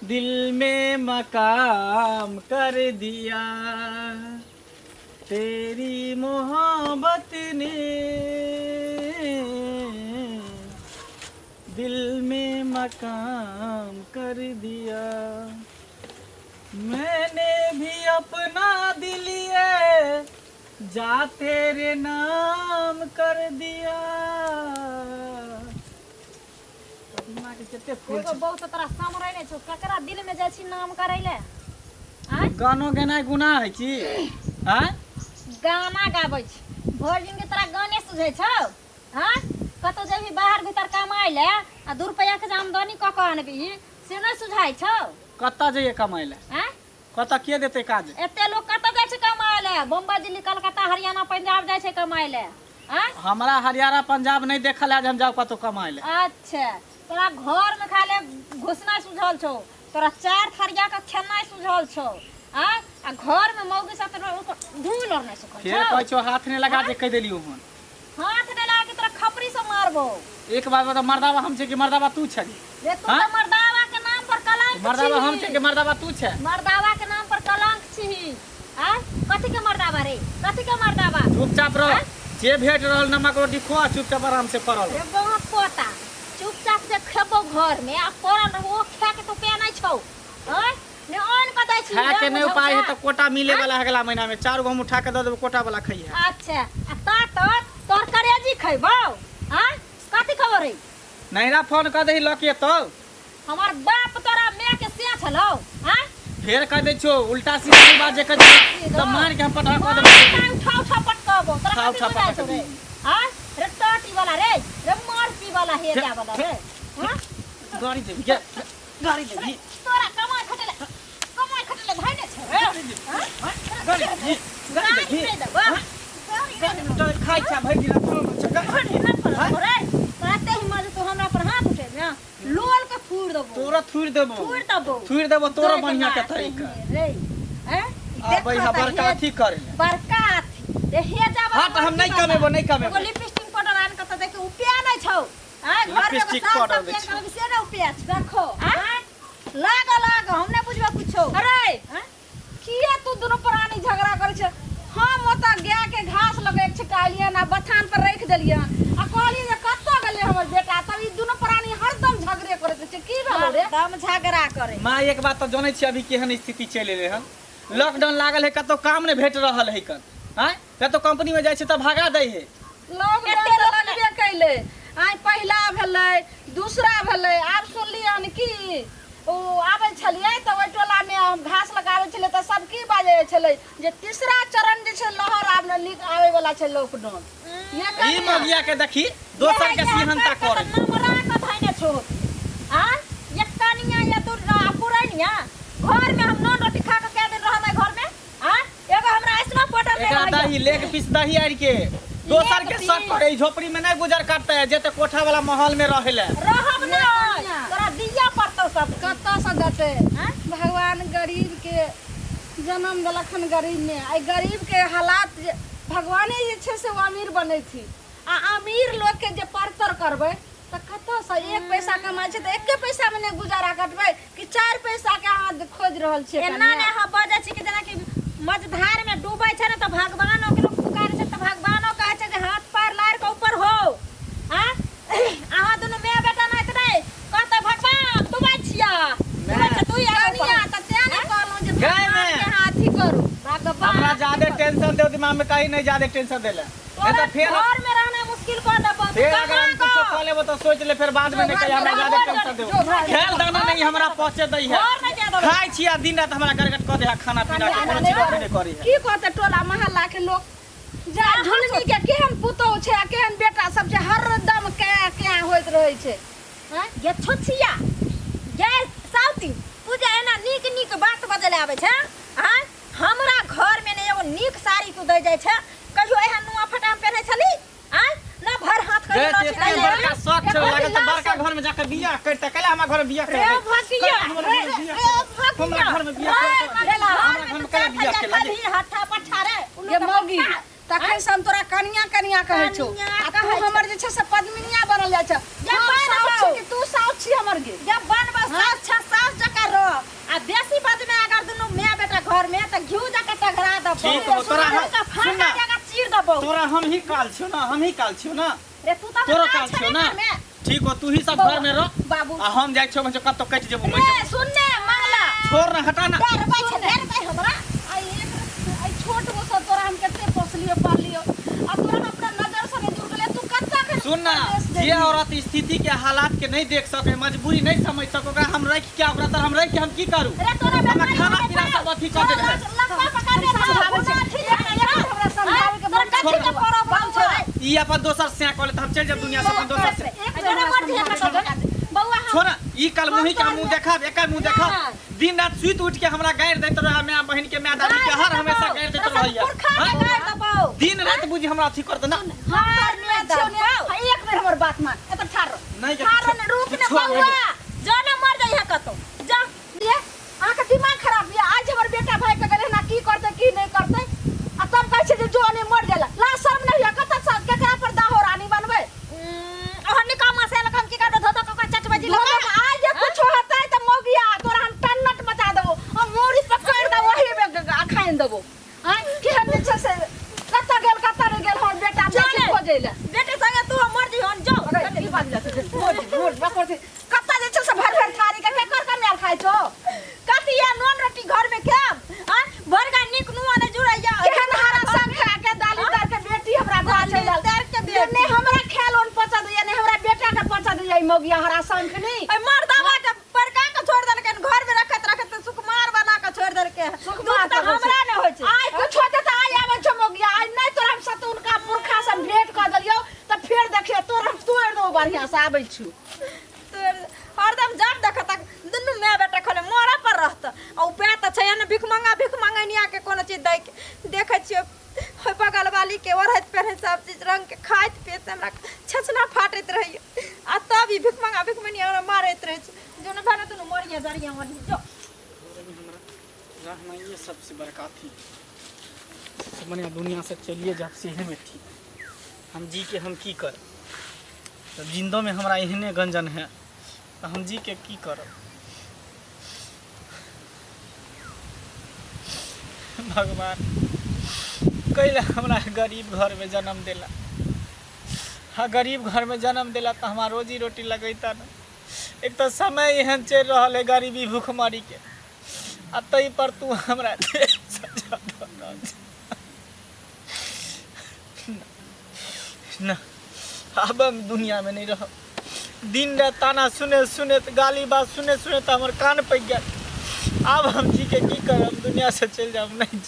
दिल में मकाम कर दिया तेरी मोहब्बत ने, दिल में मकाम कर दिया। मैंने भी अपना दिल ये जा तेरे नाम कर दिया। बहुत तरह सामरे ने छो ककरा दिल में जाइ छी नाम करैले। आय गानो गेनाइ गुनाह है की? आय गाना गाबै छी भोर दिन के तरह गाने सुझै छौ। हां कतो जेबी बाहर भीतर कमाइ ले आ 2 रुपया के आमदनी क क आनबी से नै सुझाइ छौ। कत्ता जइए कमाइ ले? हैं कत्ता के देते काज? एते लोग कत्ता जाइ छै कमाइ ले? बम्बई दिल्ली कलकत्ता हरियाणा पंजाब जाइ छै कमाइ ले। हैं हमरा हरियाणा पंजाब नहीं देखल है, हम जाओ कतो कमाइ ले। अच्छा तोरा घर में खाले घुसना सुझल छौ, तोरा 4 थरिया का खेनाइ सुझल छौ। हां आ घर में मौगी साथ धूल और नहीं सुखल छौ। फिर कहै छौ हाथ ने लगा के कह देलियो हन। हाथ ने लगा के तोरा खपरी से मारबो। एक बार बता मर्दावा हम छे कि मर्दावा तू छे? रे तू तो मर्दावा के नाम पर कलंक छी। मर्दावा हम छे कि मर्दावा तू छे? मर्दावा के नाम पर कलंक छी। हां कथि के मर्दावा रे? कथि के मर्दावा? चुपचाप रह। जे भेट रहल नमक रोटी खो, चुपचाप आराम से पड़ल। रे बहुत पोता चुपचाप से खेबो घर में आ पड़ल रहो खा के तो पे नै छौ। हैं ने ऑन क दै छी। खा के नहीं उपाय है तो कोटा मिले वाला है अगला महीना में। 4 गो हम उठा के दे देबो कोटा वाला खइए। अच्छा आ ता तो तोर करेजी खइबो। हां कथि खबर रे? नैरा फोन कर दही लके तो हमार बाप तोरा मैं के से छलो। हां फेर कह दे छो उल्टा सीधा नहीं बात जे कर त मान के हम पटा कर देबो। उठाओ पटकबो तोरा कथि बताइ छौ रे? हां रे टाटी वाला रे मारपी वाला हेरिया वाला रे। हां गाड़ी दे के गाड़ी दे तोरा कमाई खटले धाने छे रे। हां गाड़ी दे गाड़ी दे तो खाइ छा भई दिन तो रे कहते ही मज तो हमरा पर हाथ उठे ना लोल के फूड़ देबो। तोरा थुर देबो तोरा बढ़िया के तरीका रे। हैं आ भाई हबर का अथी करे बड़का अथी रे हे जाबा। हां त हम नहीं कमेबो एगो लिपस्टिक पाउडर आन के त देखे उपिया नै छौ। हां घर में लिपस्टिक साफ पाउडर साफ दै छै। के से नै उपिया छ देखो। हां लाग हम नै बुझबा कुछो। अरे किया तू दोनों प्राणी झगड़ा करे छ? हम ओता गाय के घास लगे छिटालिया ना बथान पर रख देलिया आ कहली जे कत्तो गेले हमर बेटा तब ई दोनों प्राणी हरदम झगड़े करत छै। की भेलो रे? दम झगड़ा करे। मां एक बात तो जानै छी अभी केहन स्थिति चल एले हन। लॉकडाउन लागल है कतो काम ने भेट रहल है कन। हां कतो कंपनी में जाय छै त भागा दै है। लॉकडाउन लगबे कैले आइ पहिला भेलै दूसरा भेलै आब सुनलियन की ओ आबै छलियै त ओइ टोला में हम घास लगाबै छलै त सब की बाजे छलै जे तीसरा चरण जे छै लहर आब न लिक आबै वाला छै लॉकडाउन। ई मगिया के देखी दोसर के सिहनता करे नमरा के धैने छो। हां एक कनिया या तू पुरनिया घर में हम नॉन रोटी खा के के दिन रहबै घर में। हां एगो हमरा ऐसनो पोटल में एकरा दही लेग पीस दही आर के दोसर के सब करे झोपड़ी में नहीं गुजर करते है जेते कोठा वाला माहौल में रहेले रहब नै तोरा दिया पड़तौ सब कत्ता से देते। हैं भगवान गरीब के जन्म देलखन गरीब में आई गरीब के हालात भगवाने जे छै से अमीर बनै थी आ अमीर लोग के जे परतर करबै त कत्ता से 1 पैसा कमाइ छै त 1 पैसा में नै गुजारा करबै कि 4 पैसा के हाथ खोज रहल छै। एना नै ह बजै छै कि जेना कि मझधार में डूबै छै न त भगवान ओकरो पुकारै छै त भगवानो कहै छै जे हाथ पैर लार के ऊपर हो। हां अहाँ दुनु माय बेटा नै त नै कहतै भगवान डूबै छिया तू यानिया त तेने कहलौ जे भगवान के हाथी करू भगवान। हमरा ज्यादा टेंशन दे दिमाग में कहीं नहीं ज्यादा टेंशन देले नहीं तो फिर घर में रहना मुश्किल कर देबो। फिर अगर हम कुछ खा लेबो तो सोच ले फिर बाद में नहीं कहीं हमरा ज्यादा टेंशन देबो। खेल दाना नहीं हमरा पहुंचे दई है खाई छिया दिन रात हमरा गरगट क दे है खाना पीना के कोनो चीज नहीं करी है। की कहते टोला मोहल्ला के लोग जा झुलनी के केहन पुतौ छै केहन बेटा सब छै हरदम क्या होइत रहै छै। हैं ये छोछिया ये साउती पूजा एना नीक बात बजले आबै छै। हां हमरा घर में ने एगो नीक साड़ी तू दे जाय छै कहियो एहन नुआ फटाम पहने छली। हां ना भर हाथ कर नोच ले बड़का शौक छै लागल त बड़का घर में जाके बियाह करते कला हमरा घर में बियाह करे रे भकिया हमरा घर में बियाह करे हमरा घर में कला बियाह के लागे हाथा पठा रे ये मौगी तखन से हम तोरा कनिया कहै छौ आ तू हमर जे छै से पद्मिनिया बनल जाय छ। जब बन कि तू साउथ छी हमर गे जब बन बस सास छ सास जका रह तोरा हम ही काल छियो ना, हम ही काल छियो ना। रे तू त तोरो काल छियो ना। ठीक हो, तू ही सब घर में रह बाबू। आ हम जाय छियो बच्चा कत तो कट जेबो। रे सुन ने मंगला। छोड़ ना, हटा ना। डर भाई हमरा। आई छोट वो सब तोरा हम केते पोसलियो पालियो। अब तोरा अपना नजर से दूर गेले तू कत्ता के। सुन ना, ये औरत स्थिति के हालात के नहीं देख सके, मजबूरी नहीं समझ सको, ओकरा हम रख क्या ओकरा तर हम रख के हम की करू? रे तोरा हम खाना पीना सब अथी कर दे रहे। लंबा पका दे समझावे छै। हमरा समझावे के बड़ कथि के प्रॉब्लम छै। ई अपन दोसर से कहले त हम चल जाब दुनिया से, अपन दोसर से। जने मर दिया का बौआ हम। छोड़ ई कल मुही के मुंह देखाब, एका मुंह देखाब। दिन रात सुइत उठ के हमरा गायर दैत रहे, माय बहन के माय दादी के हर हमेशा गायर दैत रहिया। दिन रात बुझी हमरा अथी करत ना। हां में दबाओ। एक बेर हमर बात मान। ए त ठाड़ नहीं ठाड़ ने रुक ने बौआ। जाने मर जाई है कतो। जा ये आ के दिमाग खराब है। आज हमर बेटा भाई के गले ना की करते की नहीं करते। आ तब कहै छै जे जोने मर जाला। ला शर्म नहीं है कत सा केकरा पर दाहो रानी बनबे। ओहनी काम से लखन की कर धो को चचबाजी लगा। आज कुछ होता है त मोगिया तोरा हम टन्नट मचा देबो। और मोरी पकड़ दे वही में खाइन देबो। हां के हम जे से कत गेल कत नहीं गेल हमर बेटा बेटी खोजेला। बेटे संगे तू मर जी हन जो। की बात जाते मोर बकर से कत जे से भर भर थारी के केकर कन्या खाइ छो। कतिया नॉन रोटी घर में खाम। हां भर का निक नुआ ने जुड़ैया। केहन हरा संग खा के दाली दर के बेटी हमरा घर चलल। दर के बेटी ने हमरा खेलोन पचा दिया ने हमरा बेटा के पचा दिया मोगिया हरा संग नहीं। ए मर्दावा के परका के छोड़ देल के घर में रखत सुकुमार बना के छोड़ देल के। सुकुमार त हमरा ने होय छै। आइ कुछ होते त आइ आबै छ मोगिया। आइ नहीं तोरा हम सत उनका पुरखा से भेंट क देलियो त फिर देखियो तोरा हम तोड़ दो बढ़िया से आबै छु। तोर हरदम जब देखत दुनु मैं बेटा खले मोरा पर रहत। औ पेट छै न भिख मंगनिया के कोनो चीज दै के देखै छियो। होय बगल वाली के ओरहत पहने सब चीज रंग के खाइत पेट हमरा छछना फाटैत रहियो। आ तब ई भिख मंगनिया हमरा मारैत रहै छै। जोन भाने तू मरिया जरिया मर जो। रहना ये सबसे बड़का थी मने दुनिया से चलिए जब से में थी हम जी के हम की कर। तो जिंदों में हमरा एहने गंजन है तो हम जी के की करब। भगवान कैला हमरा गरीब घर में जन्म देला। हाँ गरीब घर में जन्म देला तो हमारा रोजी रोटी लगैता ना। एक तो समय एहन चल रहा है गरीबी भूखमरी के आ तई पर तू हमरा सजा ना। अब हम दुनिया में नहीं रह। दिन रात ताना सुने सुने तो गाली बात सुने सुने तो हमारे कान पक गया। अब हम जी के की कर, हम दुनिया से चल जाओ। नहीं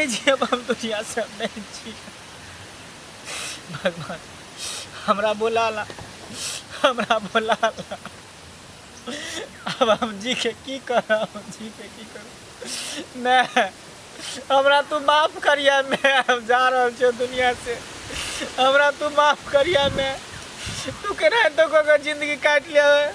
जी अब हम दुनिया से नहीं जी। भगवान हमरा बोला ला। अब हम जी के की कर, हम जी के की कर। नहीं हमरा तू माफ करिया। मैं अब जा रहा हूँ दुनिया से। हमरा तू माफ करिया। मैं तू केना तो को जिंदगी काट लिया है।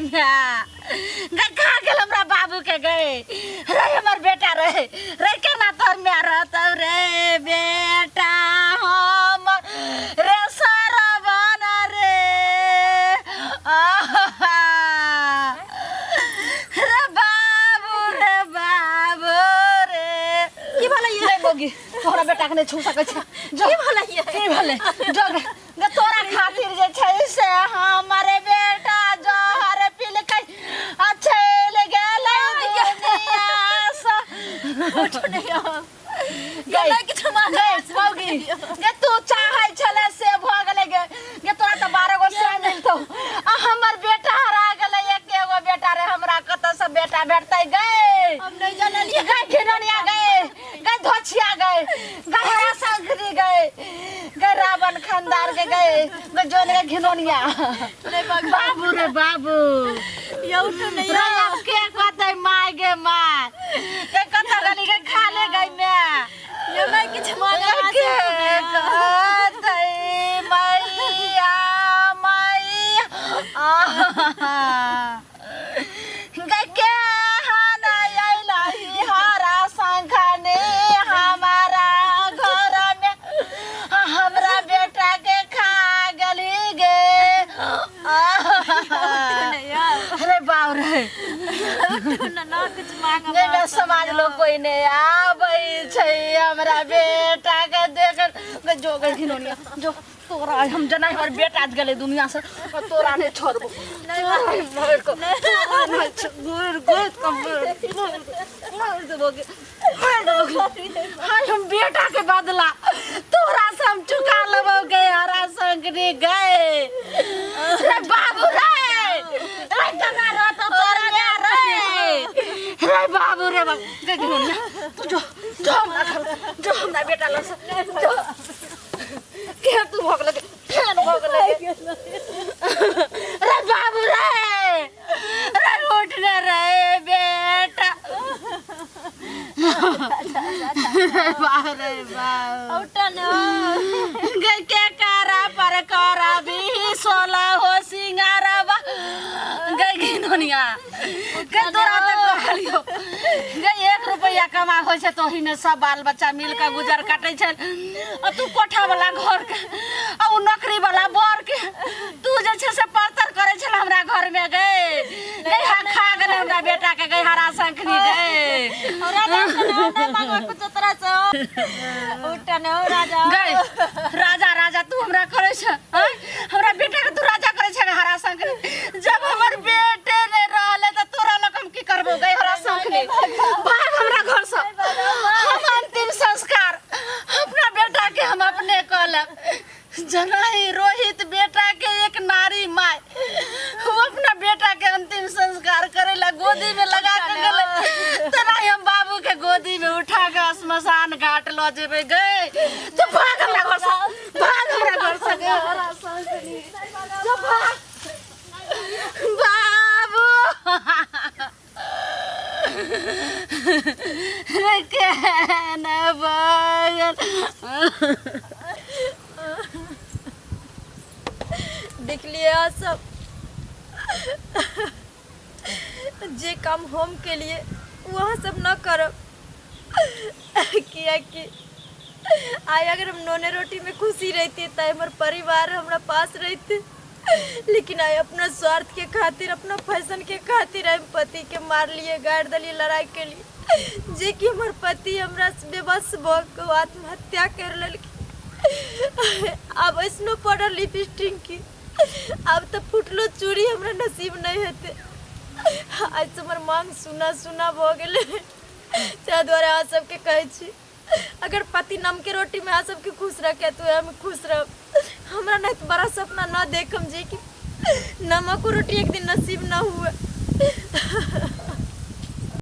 गई मैं गई खा गेल हमरा बाबू के गए रे हमर बेटा रहे रे केना तोर में रहत रे बेटा हम रे सरवन रे रे बाबू रे की भला ये बोगी तोरा बेटा के नहीं छू सकै छै जो की भला ये की भले जो गे तोरा खातिर जे छै से हमरे बेटा जहर पील के अच्छे ले गेलै दुनिया से उठ नहीं गेलै कि तुम्हारे बोगी जे तू चाहै छले से भ गेलै गे तोरा त 12 गो से मिलतो आ हमर बेटा हरा गेलै एकेगो बेटा रे हमरा कत से बेटा भेटतै गए हम नहीं जानलिए गए घिननिया गए धोछिया गए गहरा संगरी गए रावण खानदार के गए जोन के घिननिया बाबू रे बाबू ये उठ नहीं रे के कहते माय गे माय के कथा गली के खा ले गई मैं ये मैं किछ मांगा के कहते मैया मैया गे के हना आइलाही हरा संखने हमारा घर में हमरा बेटा के खा गली गे अरे बाप रे ना कुछ मांगा नहीं समाज लोग कोई नहीं आबै छै हमरा बेटा के देख जो गई घिनोनिया जो तोरा हम जना हमर बेटा आज गेले दुनिया से तोरा नहीं छोड़बो नहीं मर को गुर गुर कम मार देबोगे हम बेटा के बदला तोरा से हम चुका लेबोगे हरा संगरी गए रे बाबू रे तना रो तो तोरा रे बाबू रे बाबू घिनोनिया तू जो हमरा बेटा लस जो के तू भगल के फेन भगल रे बाबू रे उठ रे बेटा रे बाबू उठ न गई के करा पर करा भी 16 हो सिंगारवा गई घिनोनिया के तोरा त कहलियो गई 1 रुपया कमा होय छै तोही ने सब बाल बच्चा मिल के गुजर काटै छै आ तू कोठा वाला घर के आ उ नौकरी वाला बर के तू जे छै से पत्थर करे छै हमरा घर में गई हा खा गेले हमरा बेटा के गई हरा संखनी गई राजा ने मांगो कुछ तरह से उठने हो राजा गई राजा तू हमरा करे छै हमरा बेटा के तू राजा करे छै हरा संखनी जब हमर बेटे ने रहले त तोरा लोग हम की करबो गई हरा संखनी भाग हमरा घर से हम अंतिम संस्कार अपना बेटा के हम अपने कलम जनाई रोहित बेटा के एक नारी माय वो अपना बेटा के अंतिम संस्कार करेला गोदी में लगा के गेले तना हम बाबू के गोदी में उठा के श्मशान घाट लो जेबे गए तो भाग हमरा घर से भाग हमरा घर से हरा संखनी जो भाग बाबू के न बगल देख लिए आप सब जे काम हम के लिए वहाँ सब न करब किया कि आय अगर हम नोने रोटी में खुशी रहती तो हमारे परिवार हमारा पास रहते लेकिन आय अपना स्वार्थ के खातिर अपना फैशन के खातिर हम पति के मार लिए गाड़ दलिए लड़ाई के लिए जे कि हमारे पति हमरा बेबस भऽ आत्महत्या कर ललकी अब ऐसनो पड़ल लिपस्टिक की अब तो फुटलो चूड़ी हमरा नसीब नहीं होते आज से हमार मांग सुना सुना भ गेले ताहि द्वारे अहाँ सबके कहै छी अगर पति नम के रोटी में अहाँ सबके खुश रखे तो हम खुश रह हमरा नहीं तो बड़ा सपना न देखम जे कि नमक रोटी एक दिन नसीब न हुए